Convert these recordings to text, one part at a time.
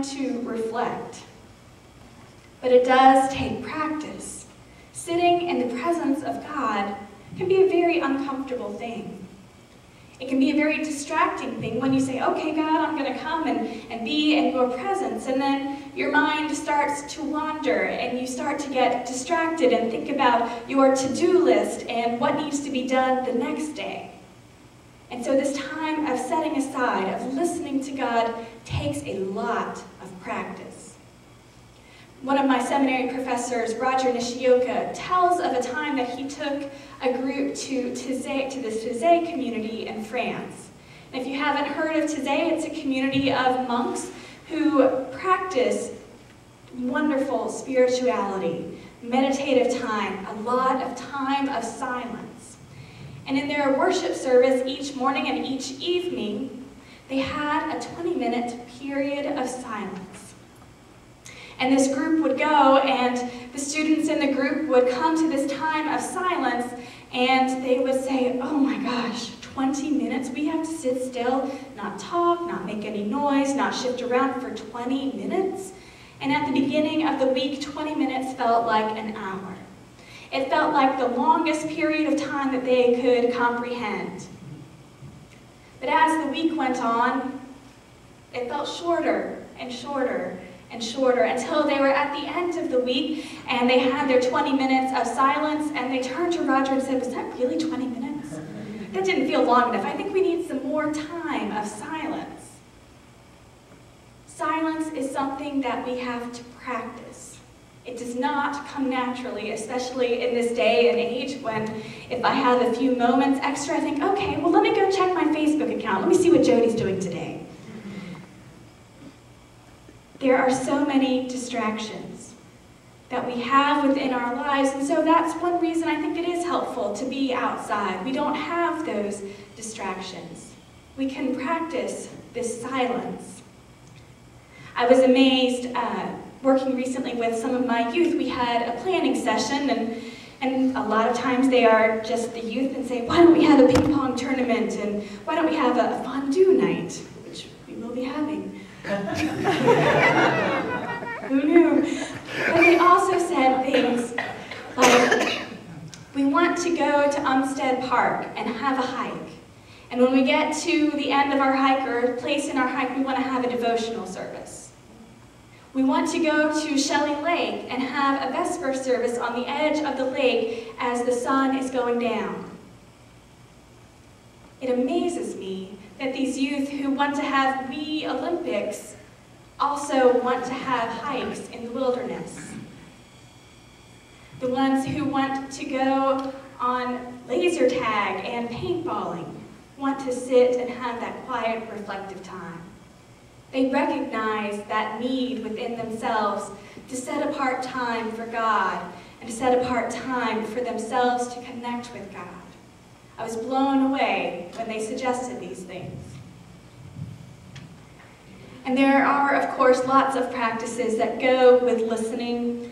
time to reflect. But it does take practice. Sitting in the presence of God can be a very uncomfortable thing. It can be a very distracting thing when you say, okay, God, I'm going to come and be in your presence. And then your mind starts to wander and you start to get distracted and think about your to-do list and what needs to be done the next day. And so this time of setting aside, of listening to God, takes a lot of practice. One of my seminary professors, Roger Nishioka, tells of a time that he took a group to the Taizé community in France. And if you haven't heard of Taizé, it's a community of monks who practice wonderful spirituality, meditative time, a lot of time of silence. And in their worship service each morning and each evening, they had a 20-minute period of silence. And this group would go, and the students in the group would come to this time of silence, and they would say, oh my gosh, 20 minutes? We have to sit still, not talk, not make any noise, not shift around for 20 minutes? And at the beginning of the week, 20 minutes felt like an hour. It felt like the longest period of time that they could comprehend. But as the week went on, it felt shorter and shorter and shorter until they were at the end of the week and they had their 20 minutes of silence, and they turned to Roger and said, was that really 20 minutes? That didn't feel long enough. I think we need some more time of silence. Silence is something that we have to practice. It does not come naturally, especially in this day and age when if I have a few moments extra, I think, okay, well, let me go check my Facebook account. Let me see what Jody's doing today. There are so many distractions that we have within our lives, and so that's one reason I think it is helpful to be outside. We don't have those distractions. We can practice this silence. I was amazed working recently with some of my youth. We had a planning session, and a lot of times they are just the youth and say, why don't we have a ping pong tournament, and why don't we have a fondue night, which we will be having. Who knew? But they also said things like, we want to go to Umstead Park and have a hike. And when we get to the end of our hike or place in our hike, we want to have a devotional service. We want to go to Shelley Lake and have a Vesper service on the edge of the lake as the sun is going down. It amazes me that these youth who want to have Wii Olympics also want to have hikes in the wilderness. The ones who want to go on laser tag and paintballing want to sit and have that quiet, reflective time. They recognize that need within themselves to set apart time for God and to set apart time for themselves to connect with God. I was blown away when they suggested these things. And there are, of course, lots of practices that go with listening.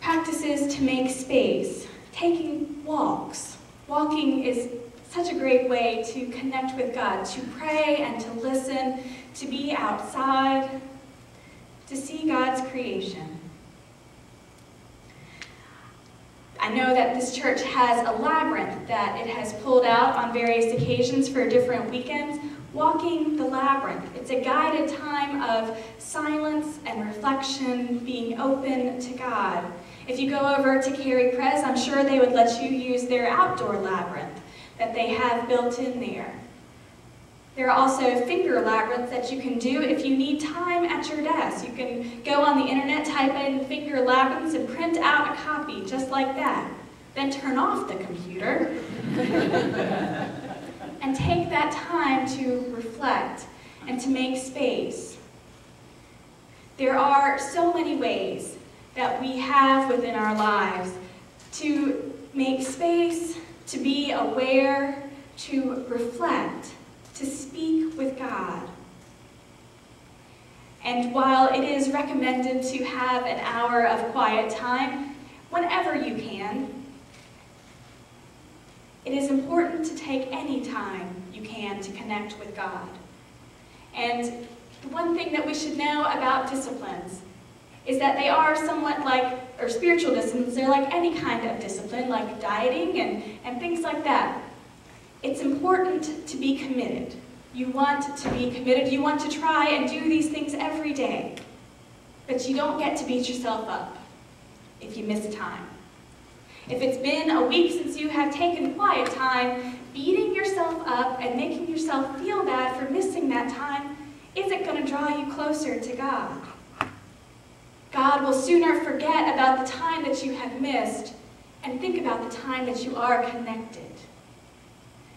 Practices to make space, taking walks. Walking is such a great way to connect with God, to pray and to listen, to be outside, to see God's creation. I know that this church has a labyrinth that it has pulled out on various occasions for different weekends. Walking the labyrinth. It's a guided time of silence and reflection, being open to God. If you go over to Carey Prez, I'm sure they would let you use their outdoor labyrinth that they have built in there. There are also finger labyrinths that you can do if you need time at your desk. You can go on the internet, type in finger labyrinths, and print out a copy just like that. Then turn off the computer and take that time to reflect and to make space. There are so many ways that we have within our lives to make space, to be aware, to reflect, to speak with God. And while it is recommended to have an hour of quiet time, whenever you can, it is important to take any time you can to connect with God. And The one thing that we should know about disciplines is that they are somewhat like, or spiritual disciplines, they're like any kind of discipline, like dieting and things like that. It's important to be committed. You want to be committed. You want to try and do these things every day. But you don't get to beat yourself up if you miss time. If it's been a week since you have taken quiet time, beating yourself up and making yourself feel bad for missing that time isn't going to draw you closer to God. God will sooner forget about the time that you have missed and think about the time that you are connected.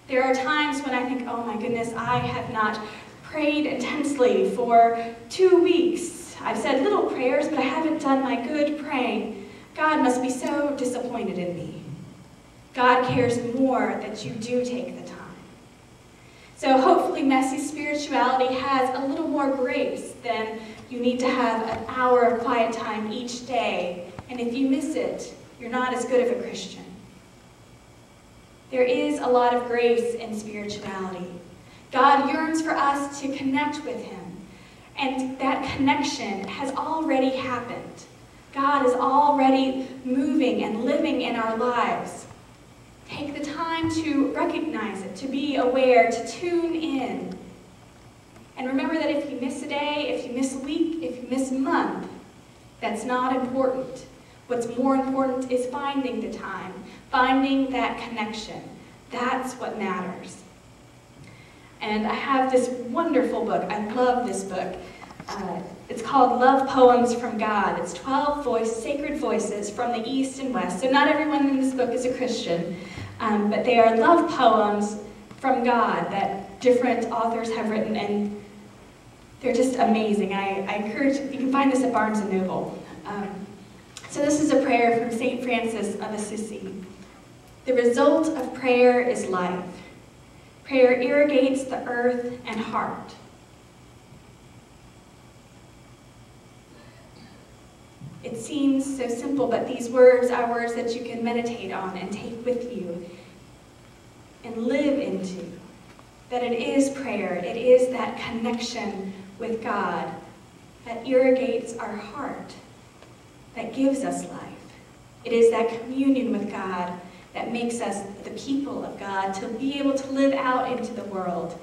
There are times when I think, oh my goodness, I have not prayed intensely for 2 weeks. I've said little prayers, but I haven't done my good praying. God must be so disappointed in me. God cares more that you do take the time. So hopefully messy spirituality has a little more grace than you need to have an hour of quiet time each day. And if you miss it, you're not as good of a Christian. There is a lot of grace in spirituality. God yearns for us to connect with Him. And that connection has already happened. God is already moving and living in our lives. Take the time to recognize it, to be aware, to tune in. And remember that if you miss a day, if you miss a week, if you miss a month, that's not important. What's more important is finding the time, finding that connection. That's what matters. And I have this wonderful book. I love this book. It's called Love Poems from God. It's 12 sacred voices from the East and West. So not everyone in this book is a Christian, but they are love poems from God that different authors have written, and they're just amazing. I encourage, you can find this at Barnes & Noble. So this is a prayer from St. Francis of Assisi. The result of prayer is life. Prayer irrigates the earth and heart. It seems so simple, but these words are words that you can meditate on and take with you and live into. That it is prayer, it is that connection with God that irrigates our heart, that gives us life. It is that communion with God that makes us the people of God to be able to live out into the world